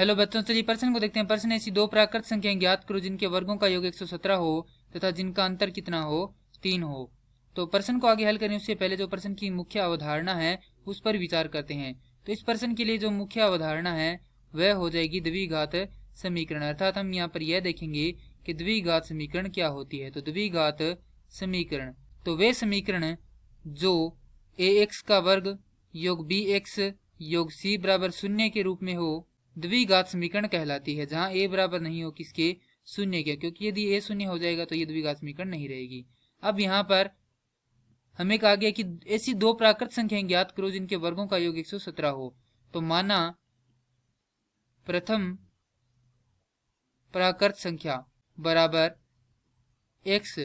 Hello बच्चों, चलिए प्रश्न को देखते हैं। प्रश्न ऐसी दो प्राकृत संख्याएं ज्ञात करो जिनके वर्गों का योग 117 हो तथा जिनका अंतर कितना हो, 3 हो। तो प्रश्न को आगे हल करने उससे पहले जो प्रश्न की मुख्य अवधारणा है उस पर विचार करते हैं। तो इस प्रश्न के लिए जो मुख्य अवधारणा है वह हो जाएगी द्विघात समीकरण। अर्थात हम यहाँ पर यह देखेंगे कि द्विघात समीकरण क्या होती है। तो द्विघात समीकरण तो वे समीकरण जो ax का वर्ग योग bx योग c बराबर 0 के रूप में हो द्विघात समीकरण कहलाती है, जहां a बराबर नहीं हो किसके, शून्य के, क्योंकि यदि a शून्य हो जाएगा तो ये द्विघात समीकरण नहीं रहेगी। अब यहाँ पर हमें कहा गया कि ऐसी दो प्राकृत संख्याएं ज्ञात करो जिनके वर्गों का योग 117 हो। तो माना प्रथम प्राकृत संख्या बराबर x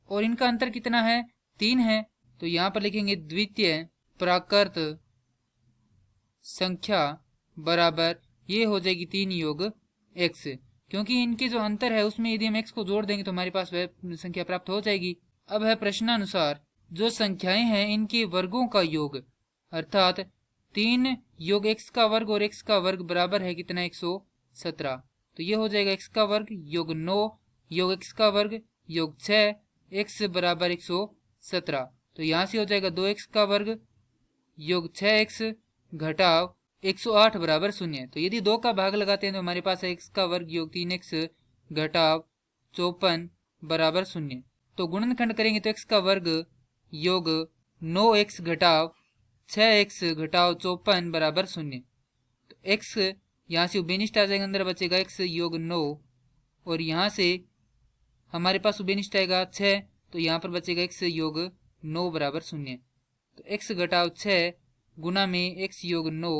और इनका अंतर कितना है, 3 है। तो यहाँ पर लिखेंगे द्वितीय प्राकृत संख्या बराबर ये हो जाएगी 3 योग x, क्योंकि इनके जो अंतर है उसमें यदि हम x को जोड़ देंगे तो हमारे पास वह संख्या प्राप्त हो जाएगी। अब है प्रश्नानुसार जो संख्याएं हैं इनके वर्गों का योग, अर्थात 3 योग x का वर्ग और x का वर्ग बराबर है कितना, 117। तो ये हो जाएगा x का वर्ग योग 9 योग x का वर्ग योग 6 x बराबर 117। तो यहाँ से हो जाएगा 2x का वर्ग योग 6x घटाव 108 बराबर 0। तो यदि 2 का भाग लगाते हैं तो हमारे पास है x का वर्ग योग 3x घटाव 54 बराबर 0। तो गुणनखंड करेंगे तो x का वर्ग योग 9x घटाव 6x घटाव 54 बराबर 0। तो x यहाँ से उभयनिष्ठ आ जाएगा, अंदर बचेगा x योग 9 और यहाँ से हमारे पास उभयनिष्ठ आएगा 6, तो यहाँ पर बचेगा x योग 9 बराबर 0। तो x घटाव 6 गुना में x योग 9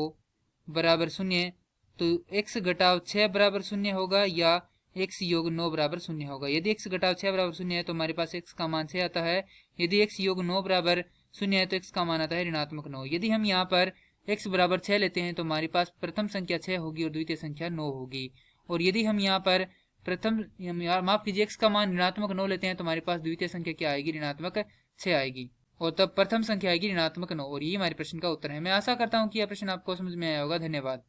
बराबर 0। तो x घटाव 6 बराबर 0 होगा या x योग 9 बराबर 0 होगा। यदि x घटाव 6 बराबर 0 है तो हमारे पास x का मान 6 आता है। यदि x योग 9 बराबर 0 है तो x का मान आता है ऋणात्मक 9। यदि हम यहाँ पर x बराबर 6 लेते हैं तो हमारे पास प्रथम संख्या 6 होगी और द्वितीय संख्या 9 होगी। और यदि हम यहाँ पर माफ कीजिए x का मान ऋणात्मक 9 लेते हैं तो हमारे पास द्वितीय संख्या क्या आएगी, ऋणात्मक 6 आएगी और तब प्रथम संख्या आएगी ऋणात्मक 9। और ये हमारे प्रश्न का उत्तर है। मैं आशा करता हूँ कि यह प्रश्न आपको समझ में आया होगा। धन्यवाद।